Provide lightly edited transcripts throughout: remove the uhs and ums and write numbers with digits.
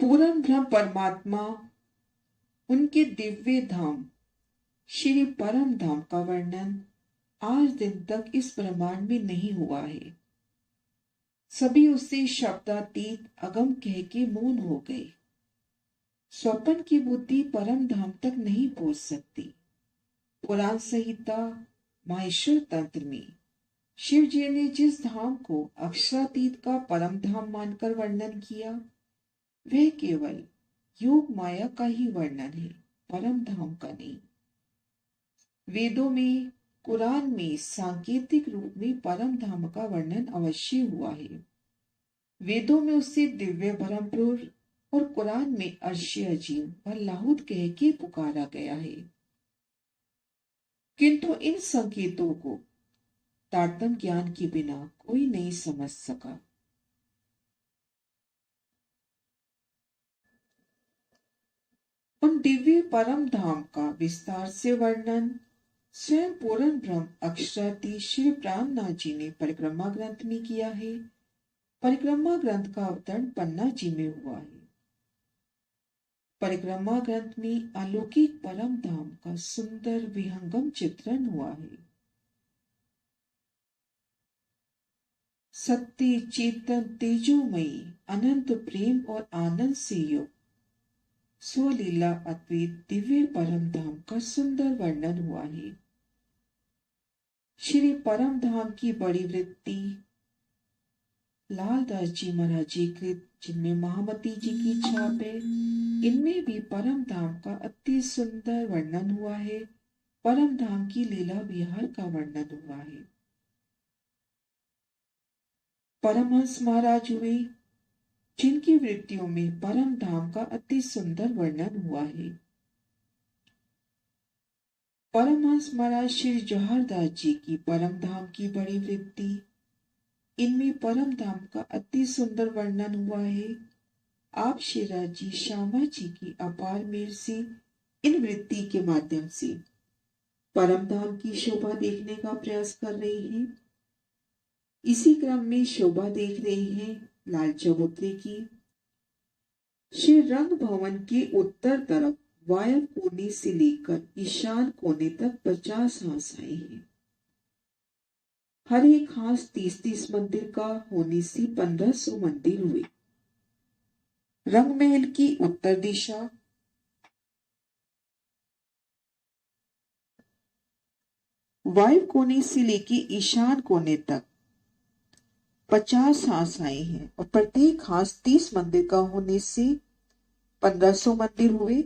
पूर्ण ब्रह्म परमात्मा, उनके दिव्य धाम श्री परम धाम का वर्णन आज दिन तक इस ब्रह्मांड में नहीं हुआ है। सभी उससे शब्दातीत अगम कह के मौन हो गए। स्वपन की बुद्धि परम धाम तक नहीं पहुंच सकती। पुराण संहिता माहेश्वर तंत्र में शिव जी ने जिस धाम को अक्षरातीत का परम धाम मानकर वर्णन किया, वह केवल योग माया का ही वर्णन है, परम धाम का नहीं। वेदों में, कुरान में सांकेतिक रूप में परम धाम का वर्णन अवश्य हुआ है। वेदों में उसे दिव्य परमपुर और कुरान में अर्श अजीम व लाहुद कह के पुकारा गया है। किंतु इन संकेतों को तारतम्य ज्ञान के बिना कोई नहीं समझ सका। उन दिव्य परम धाम का विस्तार से वर्णन स्वयं पूर्ण ब्रह्म अक्षराती श्री प्राणनाथ जी ने परिक्रमा ग्रंथ में किया है। परिक्रमा ग्रंथ का अवतरण पन्ना जी में हुआ है। परिक्रमा ग्रंथ में अलौकिक परम धाम का सुंदर विहंगम चित्रण हुआ है। सत्य चेतन तेजोमयी अनंत प्रेम और आनंद से युक्त स्वलीला अद्वैत दिव्य परम धाम का सुंदर वर्णन हुआ है। श्री परम धाम की बड़ी वृत्ति लालदास जी महाराज जी कृत, जिनमें महामती जी की छाप है, इनमें भी परम धाम का अति सुंदर वर्णन हुआ है। परम धाम की लीला विहार का वर्णन हुआ है। परमहंस महाराज हुए, जिनकी वृत्तियों में परम धाम का अति सुंदर वर्णन हुआ है। परमहंस महाराज श्री जवाहरदास जी की परम धाम की बड़ी वृत्ति, इनमें परम धाम का अति सुंदर वर्णन हुआ है। आप शिरा जी श्यामा जी की अपार मेर से इन वृत्ति के माध्यम से परम धाम की शोभा देखने का प्रयास कर रहे हैं। इसी क्रम में शोभा देख रहे हैं लाल चबूतरे की। श्री रंग भवन के उत्तर तरफ वायव्य कोने से लेकर ईशान कोने तक 50 हांस आए हैं। हर एक हांस 30-30 मंदिर का होने से 1500 मंदिर हुए। रंग महल की उत्तर दिशा वायव्य कोने से लेकर ईशान कोने तक 50 हांस आए हैं और प्रत्येक हांस 30 मंदिर का होने से 1500 मंदिर हुए।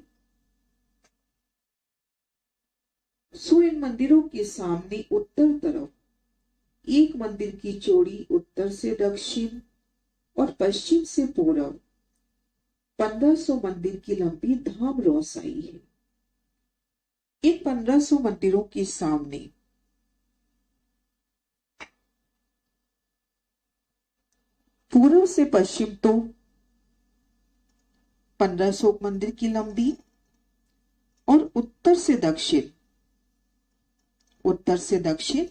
इन मंदिरों के सामने उत्तर तरफ एक मंदिर की चौड़ी उत्तर से दक्षिण और पश्चिम से पूर्व 1500 मंदिर की लंबी धाम रोसाई है। इन 1500 मंदिरों के सामने पूर्व से पश्चिम तो 1500 मंदिर की लंबी और उत्तर से दक्षिण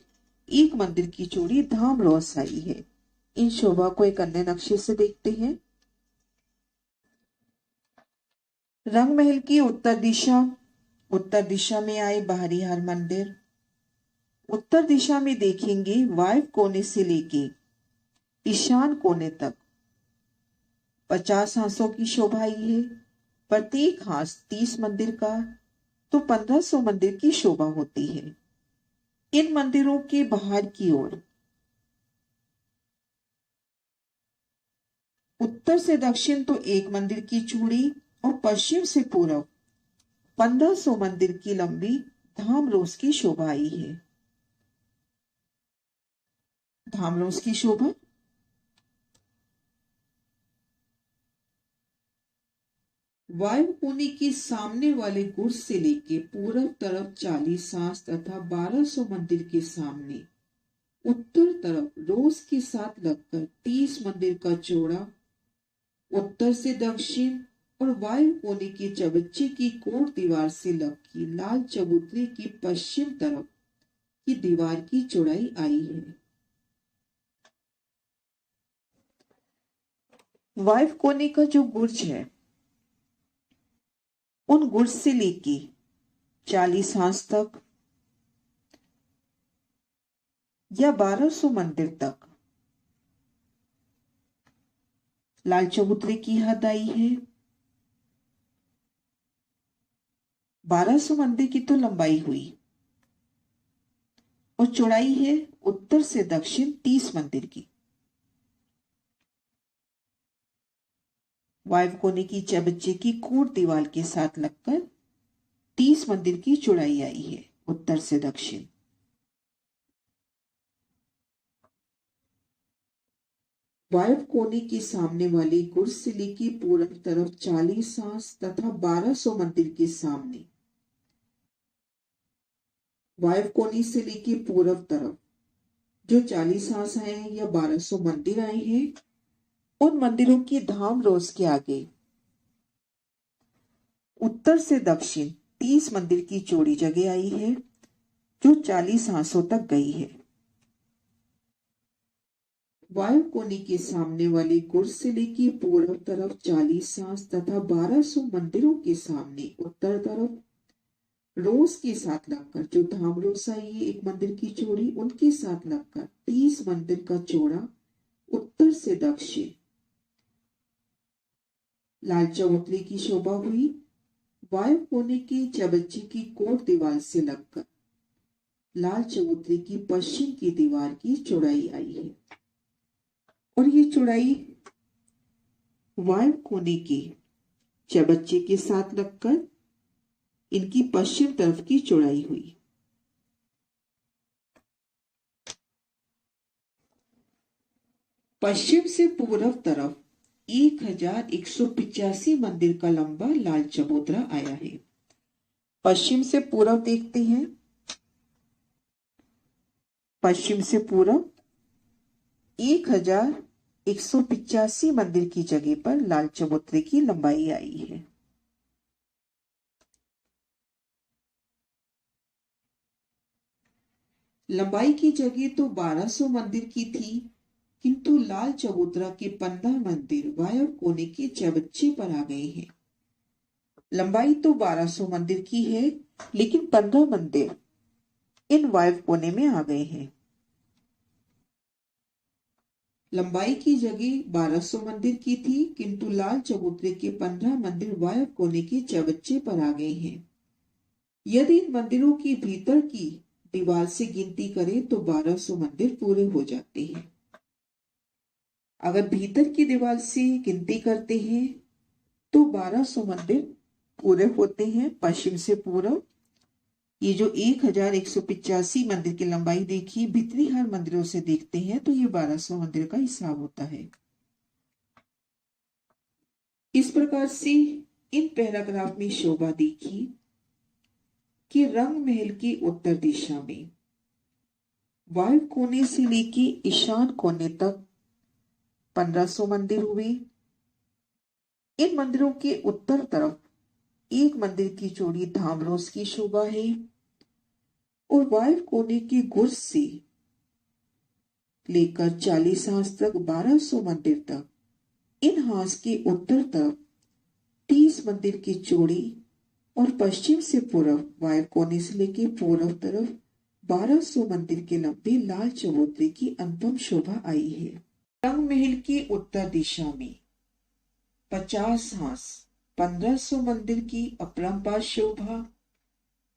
एक मंदिर की चौड़ी धाम रोसाई है। इन शोभा को एक अन्य नक्शे से देखते हैं। रंग महल की उत्तर दिशा में आए बाहरी हर मंदिर। उत्तर दिशा में देखेंगे वायव्य कोने से लेके ईशान कोने तक 50 हांसों की शोभा आई है। प्रत्येक हांस 30 मंदिर का तो 1500 मंदिर की शोभा होती है। इन मंदिरों के बाहर की ओर उत्तर से दक्षिण तो एक मंदिर की चूड़ी और पश्चिम से पूर्व 1500 मंदिर की लंबी धाम रोज की शोभा आई है। धाम रोज की शोभा वायु कोने के सामने वाले गुर्ज से लेके पूर्व तरफ 40 हांस तथा 1200 मंदिर के सामने उत्तर तरफ रोज के साथ लगकर 30 मंदिर का चौड़ा उत्तर से दक्षिण और वायु कोने के चबच्चे की कोट दीवार से लगी लाल चबूतरे की पश्चिम तरफ की दीवार की चौड़ाई आई है। वायु कोने का जो गुर्ज है उन गुर्ज से लेके 40 हांस तक या 1200 मंदिर तक लाल चबूतरे की हद आई है। 1200 मंदिर की तो लंबाई हुई और चौड़ाई है उत्तर से दक्षिण 30 मंदिर की। वायुकोने की चबच्चे की कोट दीवार के साथ लगकर 30 मंदिर की चौड़ाई आई है उत्तर से दक्षिण। वायव्य कोने के सामने वाली गुरसिली की पूर्व तरफ 40 हांस तथा 1200 मंदिर के सामने वायव्य कोने से लेके पूर्व तरफ जो 40 हांस आए हैं या 1200 मंदिर आए हैं, उन मंदिरों की धाम रोज के आगे उत्तर से दक्षिण 30 मंदिर की चौड़ी जगह आई है जो 40 हांसों तक गई है। वायु कोने के सामने वाली गुरसिली की पूर्व तरफ 40 हांस तथा 1200 मंदिरों के सामने उत्तर तरफ रोज के साथ लगकर जो धाम रोज आई है एक मंदिर की चौड़ी, उनके साथ लगकर 30 मंदिर का चौड़ा उत्तर से दक्षिण लाल चबूतरे की शोभा हुई। वायु कोने की चबच्चे की कोट दीवार से लगकर लाल चबूतरे की पश्चिम की दीवार की चौड़ाई आई है और ये चौड़ाई वायु कोने के चबच्चे के साथ लगकर इनकी पश्चिम तरफ की चौड़ाई हुई। पश्चिम से पूर्व तरफ 1185 मंदिर का लंबा लाल चबूतरा आया है। पश्चिम से पूर्व देखते हैं। पश्चिम से पूर्व 1185 मंदिर की जगह पर लाल चबूतरे की लंबाई आई है। लंबाई की जगह तो 1200 मंदिर की थी, किंतु लाल चबूतरा के 15 मंदिर वायव्य कोने के चबच्चे पर आ गए हैं। लंबाई तो 1200 मंदिर की है, लेकिन 15 मंदिर इन वायव्य कोने में आ गए हैं। लंबाई की जगह 1200 मंदिर की थी, किंतु लाल चबूतरे के 15 मंदिर वायव्य कोने के चबच्चे पर आ गए हैं। यदि इन मंदिरों की भीतर की दीवार से गिनती करें तो 1200 मंदिर पूरे हो जाते हैं। अगर भीतर की दीवार से गिनती करते हैं तो 1200 मंदिर पूरे होते हैं। पश्चिम से पूर्व ये जो 1185 मंदिर की लंबाई देखी, भीतरी हर मंदिरों से देखते हैं तो ये 1200 मंदिर का हिसाब होता है। इस प्रकार से इन पैराग्राफ में शोभा देखी कि रंग महल की उत्तर दिशा में वायु कोने से लेके ईशान कोने तक 1500 मंदिर हुए। इन मंदिरों के उत्तर तरफ एक मंदिर की चौड़ी धामरोस की शोभा है और वायु कोने की गुर्ज से लेकर 40 हांस तक 1200 मंदिर तक इन हांस के उत्तर तरफ 30 मंदिर की चौड़ी और पश्चिम से पूर्व वायु कोने से लेकर पूर्व तरफ 1200 मंदिर के लंबे लाल चबूतरे की अनुपम शोभा आई है। रंग महल की उत्तर दिशा में 50 हांस 1500 मंदिर की अपरंपार शोभा,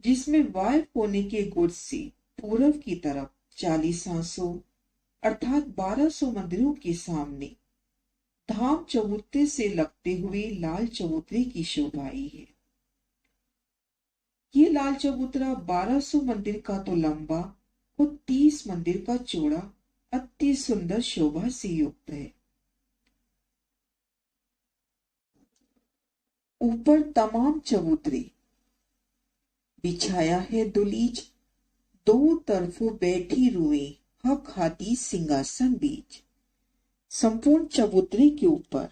जिसमें वायु कोने के गुर्ज से पूर्व की तरफ 40 हांसों अर्थात 1200 मंदिरों के सामने धाम चबूतरे से लगते हुए लाल चबूतरे की शोभा आई है। ये लाल चबूतरा 1200 मंदिर का तो लंबा और 30 मंदिर का चौड़ा अति सुंदर शोभा से युक्त है। ऊपर तमाम चबूतरे बिछाया है दुलीज, दो तरफों बैठी रुए हक हाथी सिंहासन बीच। संपूर्ण चबूतरे के ऊपर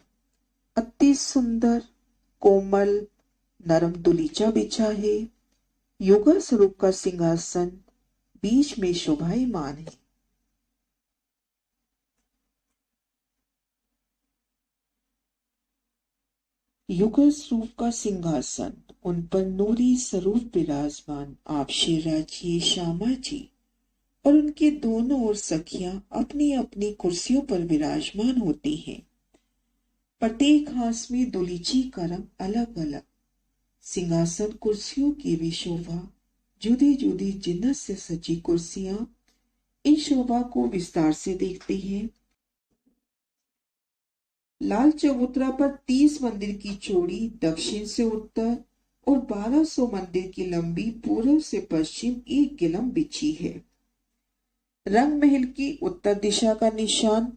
अति सुंदर कोमल नरम दुलीचा बिछा है। योगा स्वरूप का सिंहासन बीच में शोभायमान है। युगल स्वरूप का सिंहासन, उन पर नूरी स्वरूप विराजमान आप श्री राजी श्यामा जी और उनके दोनों ओर सखियां अपनी अपनी कुर्सियों पर विराजमान होती हैं। प्रत्येक हास में दुलीची का रंग अलग अलग। सिंहासन कुर्सियों की भी शोभा, जुदी जुदी जिन्नत से सजी कुर्सियां इन शोभा को विस्तार से देखती हैं। लाल चबूतरा पर 30 मंदिर की चौड़ी दक्षिण से उत्तर और 1200 मंदिर की लंबी पूर्व से पश्चिम एक गिलम बिछी है। रंग महल की उत्तर दिशा का निशान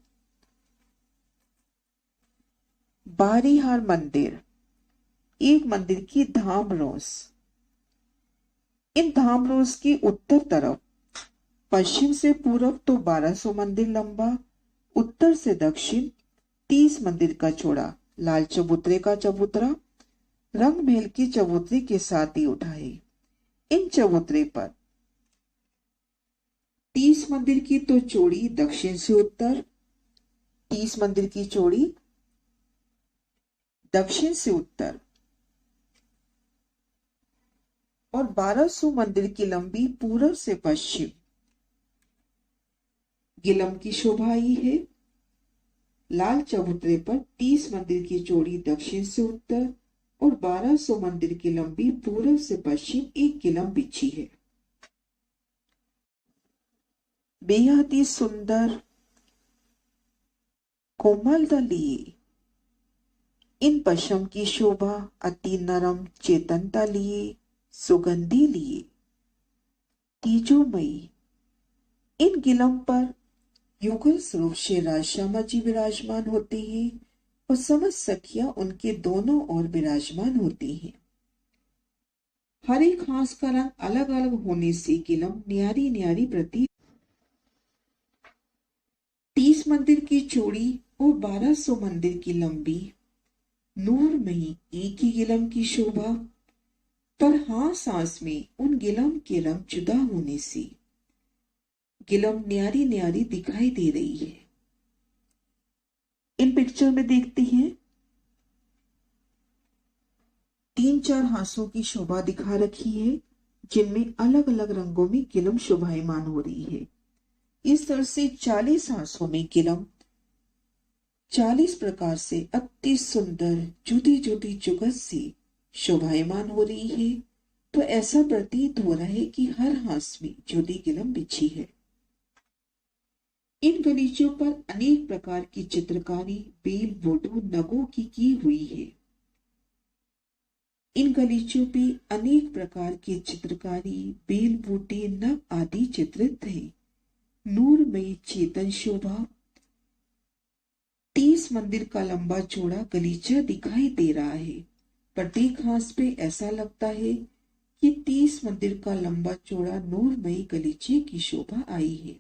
बारीहार मंदिर, एक मंदिर की धाम रोस। इन धाम रोस की उत्तर तरफ पश्चिम से पूर्व तो 1200 मंदिर लंबा, उत्तर से दक्षिण 30 मंदिर का चौड़ा लाल चबूतरे का चबूतरा रंग महल की चबूतरे के साथ ही उठा है। इन चबूतरे पर 30 मंदिर की तो चौड़ी दक्षिण से उत्तर, 30 मंदिर की चौड़ी दक्षिण से उत्तर और 1200 मंदिर की लंबी पूर्व से पश्चिम गिलम की शोभा आई है। लाल चबूतरे पर 30 मंदिर की चौड़ी दक्षिण से उत्तर और 1200 मंदिर की लंबी पूर्व से पश्चिम एक गिलम बिछी है। बेहद ही सुंदर कोमलता लिए इन पशम की शोभा, अति नरम चेतनता लिए, सुगंधी लिए, तेजोमयी इन गिलम पर युगल स्वरूप श्री राजश्यामा जी विराजमान होते हैं और समस्त सखियां उनके दोनों ओर विराजमान होती हैं। हर एक हास का रंग अलग अलग होने से गिलम न्यारी न्यारी प्रतीत। 30 मंदिर की चौड़ी और 1200 मंदिर की लंबी नूरमयी एक ही गिलम की शोभा, पर हास हास में उन गिलम के रंग जुदा होने से गिलम न्यारी न्यारी दिखाई दे रही है। इन पिक्चर में देखते हैं 3-4 हासों की शोभा दिखा रखी है, जिनमें अलग अलग रंगों में गिलम शोभायमान हो रही है। इस तरह से 40 हासों में गिलम 40 प्रकार से अति सुंदर जुदी जुदी जुगत से शोभायमान हो रही है। तो ऐसा प्रतीत हो रहा है कि हर हास में जुदी गिलम बिछी है। इन गलीचों पर अनेक प्रकार की चित्रकारी बेल बूटों नगों की हुई है। इन गलीचों पे अनेक प्रकार की चित्रकारी बेल बूटे नग आदि चित्रित है। नूरमयी चेतन शोभा 30 मंदिर का लंबा चौड़ा गलीचा दिखाई दे रहा है। प्रत्येक हास पे ऐसा लगता है कि 30 मंदिर का लंबा चौड़ा नूरमयी गलीचे की शोभा आई है।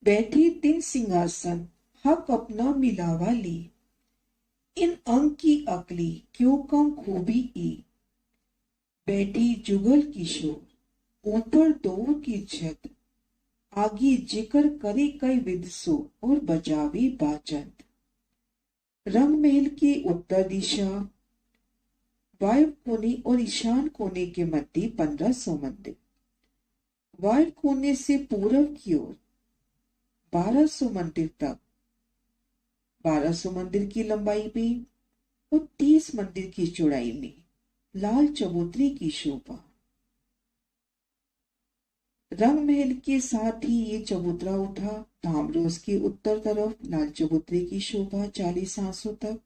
बैठे 3 सिंहासन हक अपना मिलावा ली, इन अंग की अकली क्यों कम खूबी ई। बैठी जुगल किशोर ऊपर दो की छत, आगे जिक्र करे कई विदसो और बजावे बाजंत। रंग महल की उत्तर दिशा वायु कोने और ईशान कोने के मध्य 1500 मंदिर, वायु कोने से पूर्व की ओर 1200 मंदिर तक, 1200 मंदिर की लंबाई में और 30 मंदिर की चौड़ाई में लाल चबूतरे की शोभा। रंग महल के साथ ही ये चबूतरा उठा। धामरोस की उत्तर तरफ लाल चबूतरे की शोभा 40 हासों तक।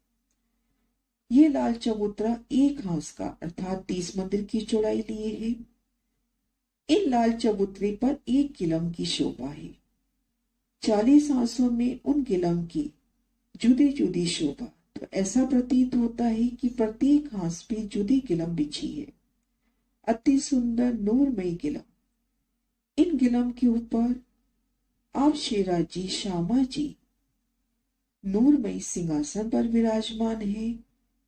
ये लाल चबूतरा एक हास का अर्थात 30 मंदिर की चौड़ाई लिए है। इन लाल चबूतरे पर एक गिलम की शोभा है। 40 हासों में उन गिलम की जुदी जुदी शोभा। तो ऐसा प्रतीत होता है कि प्रत्येक हास पे जुदी गिलम बिछी है। अति सुंदर नूरमयी गिलम। इन गिलम के ऊपर आप श्री राजी श्यामा जी नूरमयी सिंहासन पर विराजमान है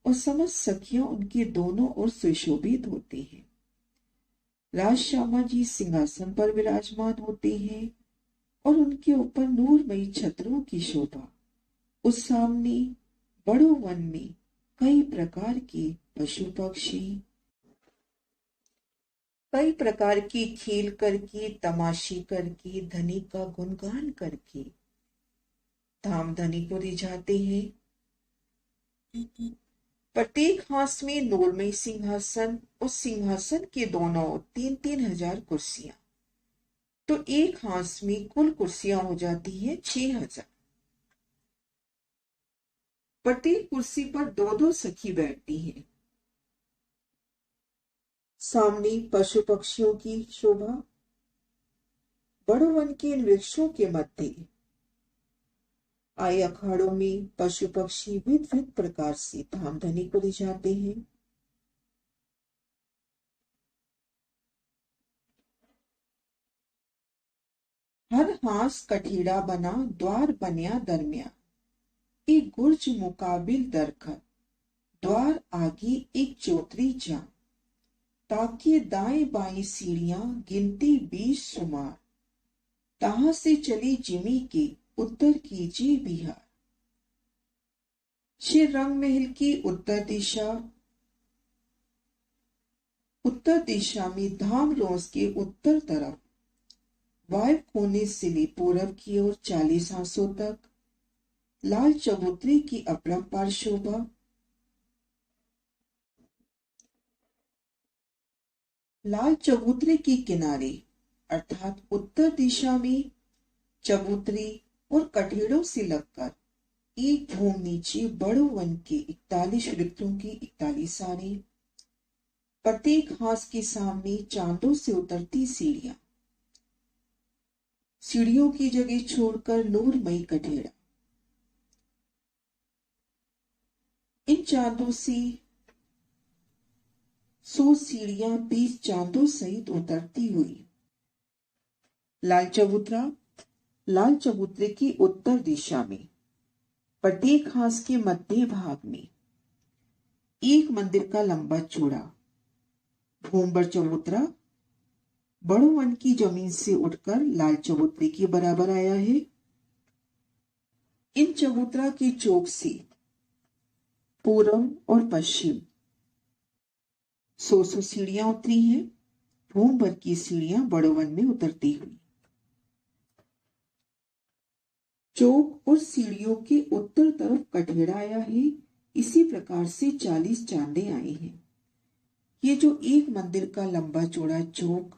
और समस्त सखियां उनके दोनों ओर सुशोभित होते हैं। राज श्यामा जी सिंहासन पर विराजमान होते हैं और उनके ऊपर नूरमयी छत्रों की शोभा। उस सामने बड़ो वन में कई प्रकार के पशु पक्षी, कई प्रकार की खेल करके, तमाशे करके, धनी का गुणगान करके धाम धनी को रिझाते हैं। प्रत्येक हांस में नूरमयी सिंहासन, उस सिंहासन के दोनों 3,000 कुर्सियां, तो एक हांस में कुल कुर्सियां हो जाती है 6,000। प्रत्येक कुर्सी पर दो दो सखी बैठती हैं। सामने पशु पक्षियों की शोभा, बड़ो वन के इन वृक्षों के मध्य आए अखाड़ों में पशु पक्षी विविध विविध प्रकार से धाम धनी को रिझाते हैं। हर हांस कठीड़ा बना द्वार बनिया दरमिया, एक गुर्ज मुकाबिल दरखत, द्वार आगे एक चौतरी जा, ताकि दाएं बाएं सीढ़ियां गिनती 20 सुमार, तहां से चली जिमी के उत्तर कीजिए बिहार। श्री रंग महल की उत्तर दिशा में धाम रोज के उत्तर तरफ वायु कोने से ले पूरब की ओर 40 हांसों तक लाल चबूतरे की अपरंपार शोभा, लाल चबूतरे के किनारे अर्थात उत्तर दिशा में चबूतरे और कठेड़ों से लगकर एक भूमि नीचे बड़ो वन के 41 वृक्षों की 41 आने, प्रत्येक हांस के सामने चांदों से उतरती सीढ़ियां, सीढ़ियों की जगह छोड़कर नूरमयी कठेड़ा, इन चांदों से 100 सीढ़ियां 20 चांदों सहित उतरती हुई लाल चबूतरे की उत्तर दिशा में प्रत्येक हांस के मध्य भाग में एक मंदिर का लंबा चौड़ा भूमबर चबूतरा बड़ो वन की जमीन से उठकर लाल चबूतरे के बराबर आया है। इन चबूतरा के चौक से पूर्व और पश्चिम 100 सीढ़ियां उतरी हैं, भूमबर की सीढ़ियां बड़ो वन में उतरती हुई। चौक और सीढ़ियों के उत्तर तरफ कठेड़ा आया है, इसी प्रकार से 40 चांदे आए हैं। ये जो एक मंदिर का लंबा चौड़ा चौक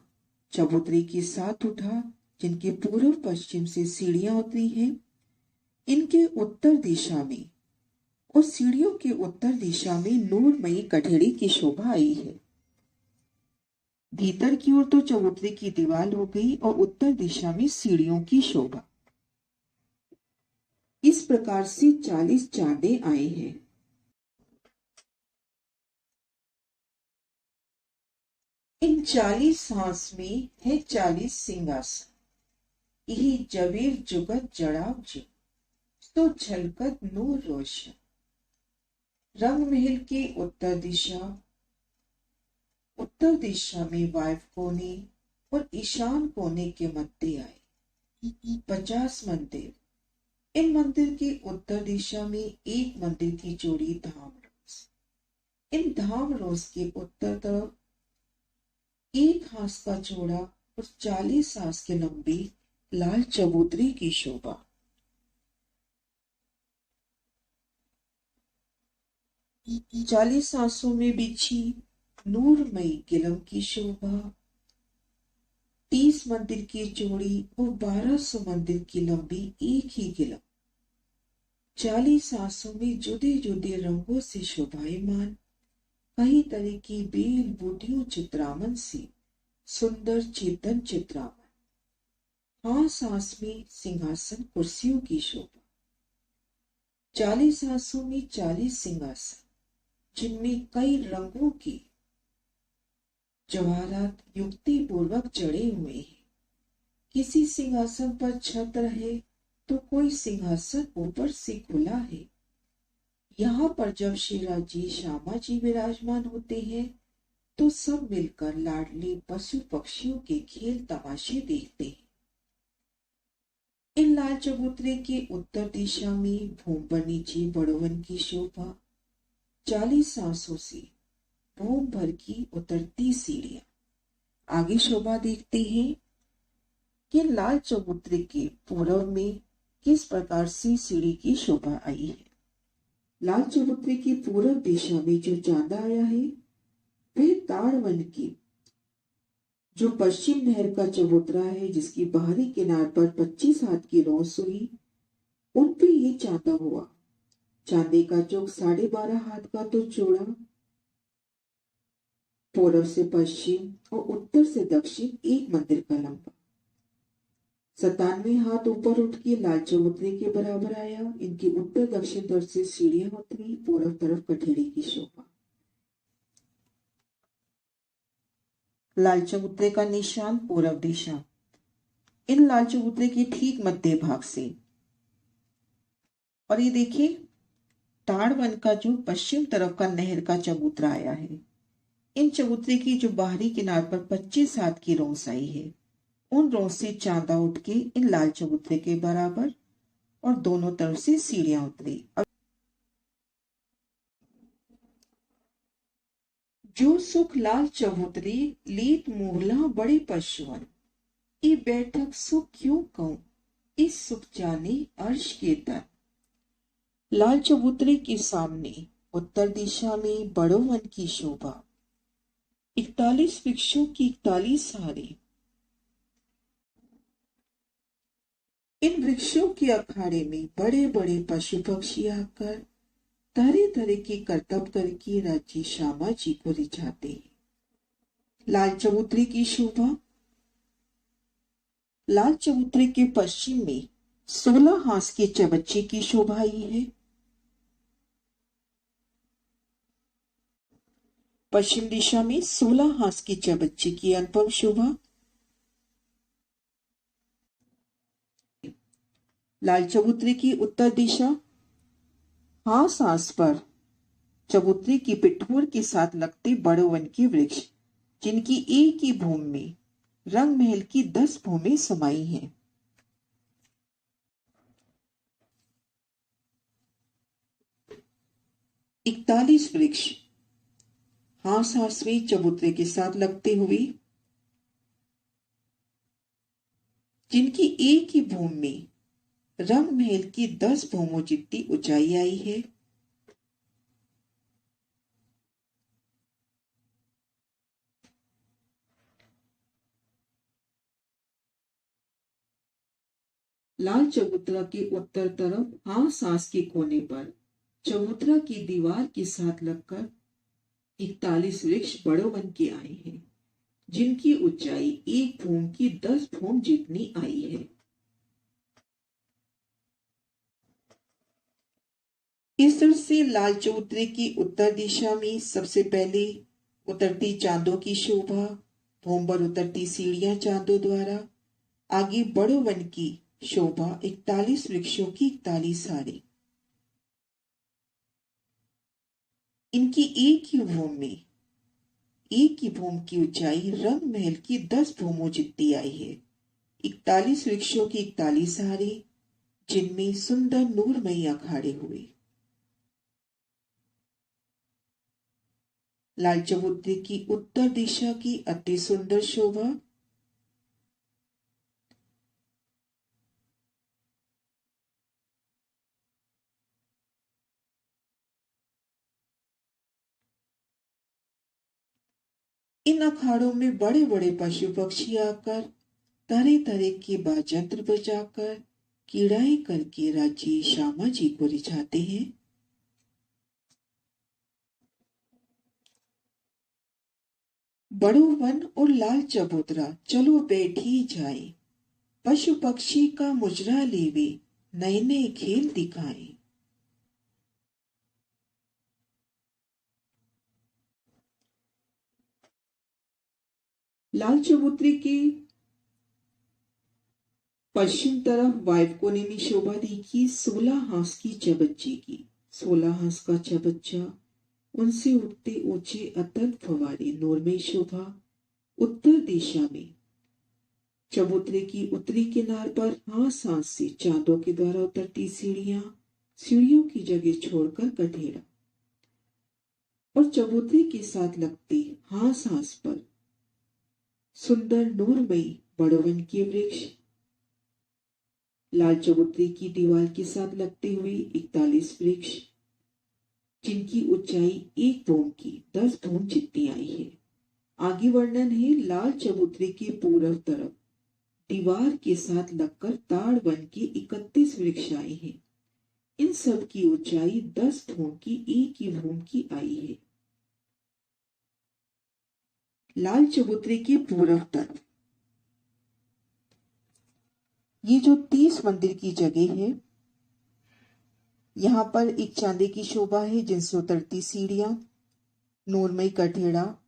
चबूतरे के साथ उठा, जिनके पूर्व पश्चिम से सीढ़ियां उतरी हैं, इनके उत्तर दिशा में और सीढ़ियों के उत्तर दिशा में नूरमयी कठेड़े की शोभा आई है। भीतर की ओर तो चबूतरे की दीवार हो गई और उत्तर दिशा में सीढ़ियों की शोभा। इस प्रकार से 40 चांदे आए हैं। इन 40 हांस में है 40 सिंहासन, यही जबीर जुगत जड़ाव जो तो झलकत नूर रोशन। रंग महल की उत्तर दिशा में वायव्य कोने और ईशान कोने के मध्य आए 50 मंदिर। इन मंदिर की उत्तर दिशा में एक मंदिर की जोड़ी धाम रोज, इन धाम रोज के उत्तर तरफ एक हांस का चौड़ा और 40 हांस के लंबी लाल चबूतरे की शोभा। चालीस हांसों में बिछी नूरमयी गिलम की शोभा, 30 मंदिर की चौड़ी और 1200 मंदिर की लंबी एक ही गिलम, 40 हांसों में जुदे जुदे रंगों से शोभायमान, कई तरह की बेल बूटियों चित्रामन से सुंदर चेतन चित्रामन, हांस हांस में सिंहासन कुर्सियों की शोभा, 40 हांसों में 40 सिंहासन, जिनमें कई रंगों की जवाहरात युक्ति पूर्वक जड़े हुए हैं। किसी सिंहासन पर छत्र है तो कोई सिंहासन ऊपर से खुला है। यहाँ पर जब श्री राजी श्यामा जी विराजमान होते हैं तो सब मिलकर लाडले पशु पक्षियों के खेल तमाशे देखते हैं। इन लाल चबूतरे के उत्तर दिशा में भूम पर नीचे बड़ोवन की शोभा, 40 सांसों से भूम भर की उतरती सीढ़ियां। आगे शोभा देखते हैं कि लाल चबूतरे के पूर्व में किस प्रकार से सीढ़ी की शोभा आई है। लाल चबूतरे की पूर्व दिशा में जो चांदा आया है वह ताड़ वन की जो पश्चिम नहर का चबूतरा है, जिसकी बाहरी किनार पर 25 हाथ की रोस हुई, उन पे ये चांदा हुआ। चांदे का चौक 12.5 हाथ का तो चौड़ा, पूर्व से पश्चिम और उत्तर से दक्षिण एक मंदिर का लंबा। 97 हाथ ऊपर उठ के लाल चबूतरे के बराबर आया। इनकी उत्तर दक्षिण तरफ से सीढ़ियां उतरी, पूर्व तरफ कठेड़ी की शोभा। लाल चबूतरे का निशान पूर्व दिशा। इन लाल चबूतरे के ठीक मध्य भाग से, और ये देखिए ताड़ वन का जो पश्चिम तरफ का नहर का चबूतरा आया है। इन चबूतरे की जो बाहरी किनार पर 25 हाथ की रोस आई है, उन रोस से चांदा उठ के इन लाल चबूतरे के बराबर और दोनों तरफ से सीढ़ियां उतरी। जो सुख लाल चबूतरे लीत मोहला बड़े पशुअन, ई बैठक सुख क्यों कहूं, इस सुख जाने अर्श के तर। लाल चबूतरे के सामने उत्तर दिशा में बड़ो वन की शोभा, 41 वृक्षों की 41 हारें। इन वृक्षों के अखाड़े में बड़े बड़े पशु पक्षी आकर तरह तरह के करतब करके राज्य श्यामा जी को रिझाते हैं। लाल चबूतरे की शोभा। लाल चबूतरे के पश्चिम में 16 हाथ के चबच्चे की शोभा आई है। पश्चिम दिशा में 16 हाथ के चबच्चे की अनुपम शोभा। लाल चबूतरे की उत्तर दिशा, हास हास पर चबूतरे की पिठोर के साथ लगते बड़े वन के वृक्ष, जिनकी एक ही भूमि में रंग महल की 10 भूमि समाई हैं। इकतालीस वृक्ष हास हास में चबूतरे के साथ लगते हुए, जिनकी एक ही भूमि में रंग महल की 10 भूमों जितनी ऊंचाई आई है। लाल चबूतरा के उत्तर तरफ हास हास के कोने पर चबूतरा की दीवार के साथ लगकर 41 वृक्ष बड़ो वन के आए हैं, जिनकी ऊंचाई एक भूम की 10 भूम जितनी आई है। इस तरह से लाल चबूतरे की उत्तर दिशा में सबसे पहले उतरती चांदों की शोभा, भूम पर उतरती सीढ़ियां चांदों द्वारा, आगे बड़ो वन की शोभा, 41 वृक्षों की 41 हारें। इनकी एक ही भूमि में एक ही भूमि की ऊंचाई रंग महल की 10 भूमों जितनी आई है। 41 वृक्षों की 41 हारें, जिनमें सुंदर नूरमयी अखाड़े हुए। लाल चबूतरे की उत्तर दिशा की अति सुंदर शोभा। इन अखाड़ों में बड़े बड़े पशु पक्षी आकर तरह तरह के बाजंत्र बजाकर कीड़ाएं करके राज्य श्यामा जी को रिझाते हैं। बड़ो वन और लाल चबूतरा चलो बैठी जाए, पशु पक्षी का मुजरा लेवे, नए नए खेल दिखाए। लाल चबूतरे की पश्चिम तरफ वायु कोने में शोभा देखी 16 हाथ की चबच्चे की। 16 हाथ का चबच्चा, उनसे उठते ऊंचे अतल फवारे, नूरमय शोभा। उत्तर दिशा में चबूतरे की उत्तरी किनार पर हांस हांस से चांदों के द्वारा उतरती सीढ़ियां, सीढ़ियों की जगह छोड़कर कठेड़ा, और चबूतरे के साथ लगते हांस हांस पर सुंदर नूरमयी बड़ोवन के वृक्ष, लाल चबूतरे की दीवार के साथ लगते हुए 41 वृक्ष, जिनकी ऊंचाई 1 धूम की 10 धूम जितनी आई है। आगे वर्णन है लाल चबूतरे के पूर्व तरफ दीवार के साथ लगकर ताड़ वन के 31 वृक्ष आए हैं। इन सब की ऊंचाई 10 धूम की 1 ही धूम की आई है। लाल चबूतरे के पूर्व तरफ ये जो 30 मंदिर की जगह है, यहाँ पर एक चांदी की शोभा है जिनसे उतरती सीढ़ियां, नूरमयी कठेड़ा,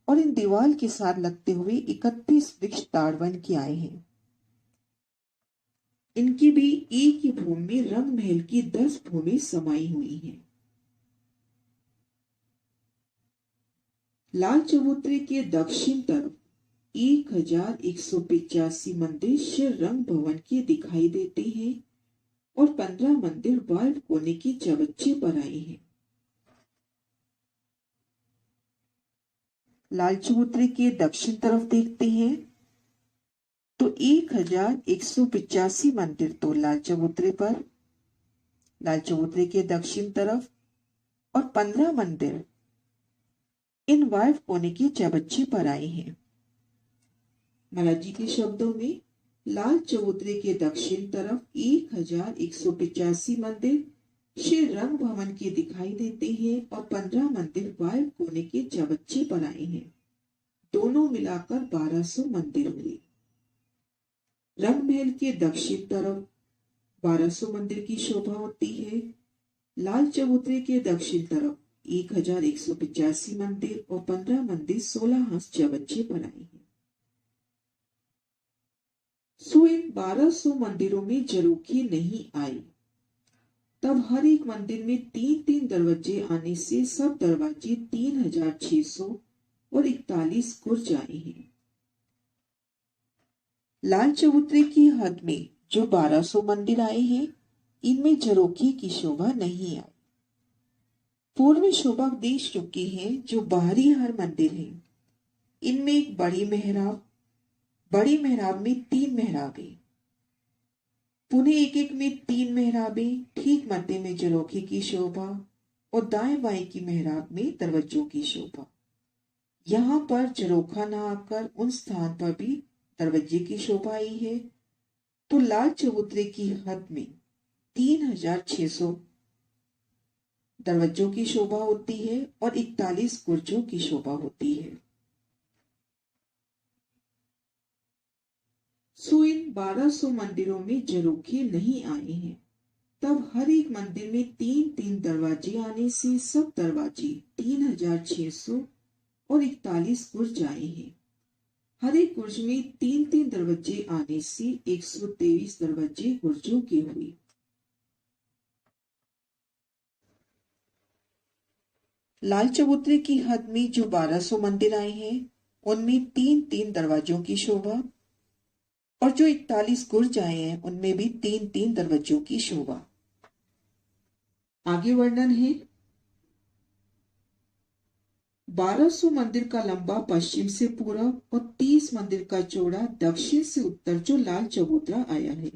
और इन दीवार के साथ लगते हुए 31 वृक्ष ताड़वन के आए हैं। इनकी भी एक ही भूमि में रंग महल की 10 भूमि समाई हुई हैं। लाल चबूतरे के दक्षिण तरफ 1185 मंदिर श्री रंग भवन के दिखाई देते हैं और 15 मंदिर वाल्व कोने के चबच्चे पर आए हैं। लाल चबूतरे के दक्षिण तरफ देखते हैं तो 1185 मंदिर तो लाल चबूतरे पर, लाल चबूतरे के दक्षिण तरफ, और 15 मंदिर इन वाल्व कोने के चबच्चे पर आए हैं। महाराज जी के शब्दों में लाल चबूतरे के दक्षिण तरफ 1185 मंदिर श्री रंग भवन के दिखाई देते हैं और 15 मंदिर वाल्व कोने के चबच्चे पर आए हैं। दोनों मिलाकर 1200 मंदिर हुए। रंग महल के दक्षिण तरफ 1200 मंदिर की शोभा होती है। लाल चबूतरे के दक्षिण तरफ 1185 मंदिर और 15 मंदिर 16 हंस चबच्चे पर आए हैं। सो इन 1200 मंदिरों में जरूखी नहीं आई। तब हर एक मंदिर में 3-3 दरवाजे आने से सब दरवाजे 3600 और 41 कुर्ज आए हैं। लाल चबूतरे की हद में जो 1200 मंदिर आए हैं, इनमें जरोखी की शोभा नहीं आई। पूर्व में शोभा दे चुकी है जो बाहरी हर मंदिर है। इनमें एक बड़ी मेहराब में 3 मेहराबें, पुनः एक में 3 मेहराबें, ठीक मध्य में जरोखी की शोभा और दाएं बाएं की मेहराब में दरवाजों की शोभा। यहाँ पर जरोखा न आकर उन स्थान पर भी दरवाजे की शोभा आई है। तो लाल चबूतरे की हद में 3600 दरवाजों की शोभा होती है और 41 कुर्जों की शोभा होती है। सो इन 1200 मंदिरों में जरोखे नहीं आए हैं। तब हर एक मंदिर में 3-3 दरवाजे आने से सब दरवाजे 3600 और 41 कुर्ज आए हैं। हर एक कुर्ज में 3-3 दरवाजे आने से 123 दरवाजे कुर्जों के हुए। लाल चबूतरे की हद में जो 1200 मंदिर आए हैं, उनमें 3-3 दरवाजों की शोभा, और जो 41 कुर्ज आए हैं उनमें भी 3-3 दरवाजों की शोभा। आगे वर्णन है 1200 मंदिर का लंबा पश्चिम से पूरब और 30 मंदिर का चौड़ा दक्षिण से उत्तर जो लाल चबूतरा आया है।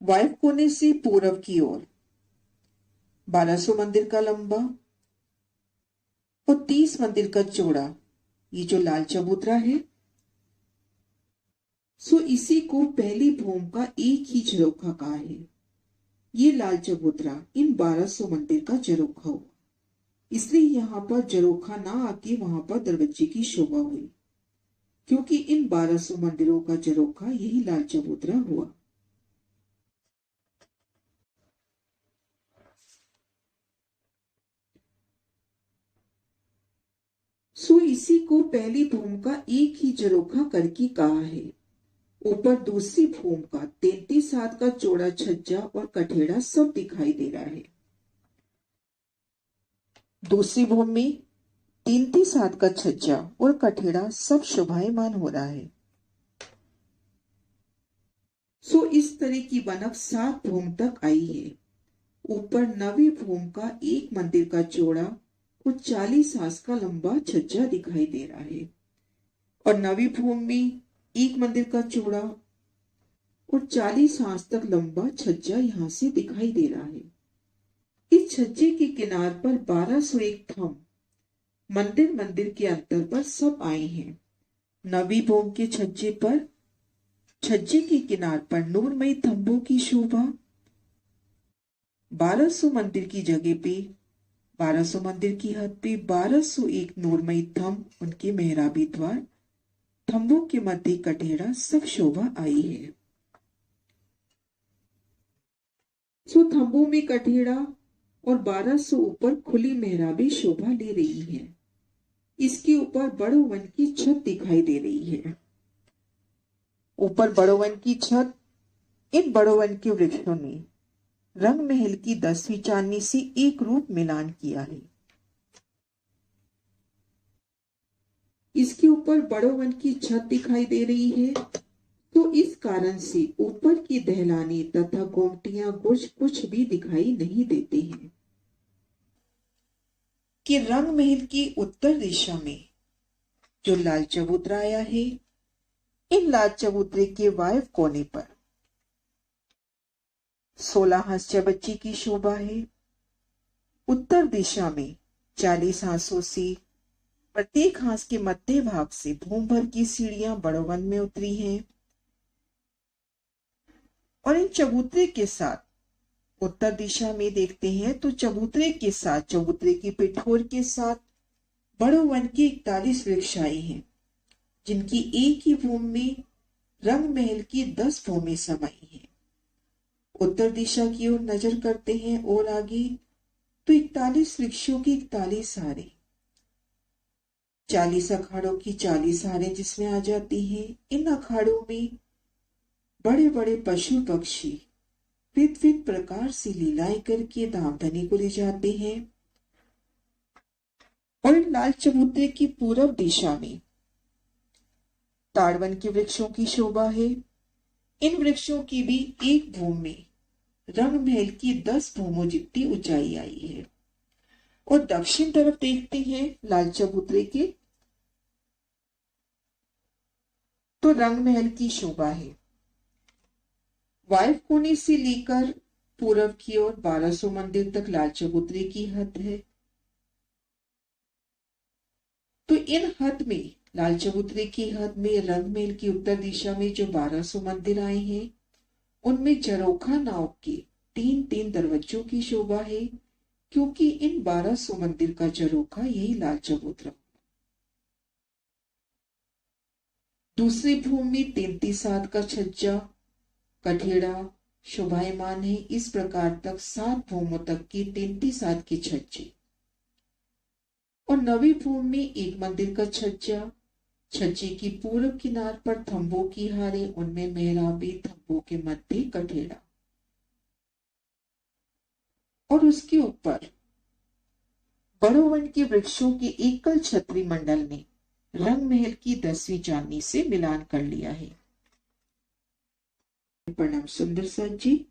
वायव्य कोने से पूरब की ओर 1200 मंदिर का लंबा और 30 मंदिर का चौड़ा ये जो लाल चबूतरा है, सो इसी को पहली भूमि का एक ही झरोखा कहा है। ये लाल चबूतरा इन 1200 मंदिर का झरोखा हुआ, इसलिए यहाँ पर झरोखा ना आके वहां पर दरवाजे की शोभा हुई, क्योंकि इन 1200 मंदिरों का झरोखा यही लाल चबूतरा हुआ। सो इसी को पहली भूमि का एक ही झरोखा करके कहा है। ऊपर दूसरी भूमि का 33 हाथ का चौड़ा छज्जा और कठेड़ा सब दिखाई दे रहा है। दूसरी भूमि में तीन सात का छज्जा और कठेड़ा सब शोभायमान हो रहा है। सो इस तरह की बनक 7 भूम तक आई है। ऊपर 9वीं भूम का एक मंदिर का चौड़ा और 40 हाथ का लंबा छज्जा दिखाई दे रहा है, और 9वीं भूम में एक मंदिर का चौड़ा और 40 हाथ तक लंबा छज्जा यहां से दिखाई दे रहा है। इस छज्जे के किनार पर 1201 थंब मंदिर के अंतर पर सब आए हैं। 9वीं भूम के छज्जे के किनार पर नूरमयी थंबों की शोभा। 1200 मंदिर की जगह पे 1200 मंदिर की हद पे 1201 नूरमयी थंब, उनके मेहराबी द्वार, थंबों के मध्य कठेड़ा, सब शोभा आई है। सो थंबों में कठेड़ा और 1200 ऊपर खुली मेहराबी शोभा ले रही है। इसके ऊपर बड़ो वन की छत दिखाई दे रही है। ऊपर बड़ो वन की छत, इन बड़ो वन के वृक्षों ने रंग महल की 10वीं चांदनी से एक रूप मिलान किया है। इसके ऊपर बड़ो वन की छत दिखाई दे रही है, तो इस कारण से ऊपर की दहलाने तथा गोमटियां कुछ भी दिखाई नहीं देते हैं। कि रंग महल की उत्तर दिशा में जो लाल चबूतरा आया है, इन लाल चबूतरे के वायव्य कोने पर 16 हंस्य बच्ची की शोभा है। उत्तर दिशा में 40 हांसों से प्रत्येक हांस के मध्य भाग से भूम भर की सीढ़ियां बड़ोवन में उतरी हैं, और इन चबूतरे के साथ उत्तर दिशा में देखते हैं तो चबूतरे की पिठोर के साथ बड़ो वन की 41 वृक्ष आए हैं, जिनकी एक ही भूमि में रंग महल की 10 भूमि समाई है। उत्तर दिशा की ओर नजर करते हैं और आगे तो 41 वृक्षों की 41 हारें, 40 अखाड़ों की 40 हारें जिसमें आ जाती हैं। इन अखाड़ों में बड़े बड़े पशु पक्षी विविध प्रकार से लीलाएं करके धामधनी को ले जाते हैं, और इन लाल चबूतरे की पूर्व दिशा में ताड़वन के वृक्षों की शोभा है। इन वृक्षों की भी एक भूमि में रंग महल की 10 भूमों जितनी ऊंचाई आई है। और दक्षिण तरफ देखते हैं लाल चबूतरे के, तो रंग महल की शोभा है। वायव्य कोने से लेकर पूर्व की ओर 1200 मंदिर तक लाल चबूतरे की हद है। तो इन हद में, लाल चबूतरे की हद में रंग महल की उत्तर दिशा में जो 1200 मंदिर आए हैं, उनमें झरोखा नाव के 3 दरवाजों की शोभा है, क्योंकि इन 1200 मंदिर का झरोखा यही लाल चबूतरा। दूसरी भूमि 33 हाथ का छज्जा कठेड़ा शोभायमान है। इस प्रकार तक 7 भूमों तक की 33 हाथ के छज्जे, और 9वीं भूमि में एक मंदिर का छज्जा, छज्जे की पूर्व किनार पर थंबों की हारे, उनमें मेहराबी, थंबों के मध्य कठेड़ा, और उसके ऊपर बड़ो वन के वृक्षों के एकल छतरी मंडल ने रंग महल की 10वीं चांदनी से मिलान कर लिया है। प्रणाम सुंदर साथ जी।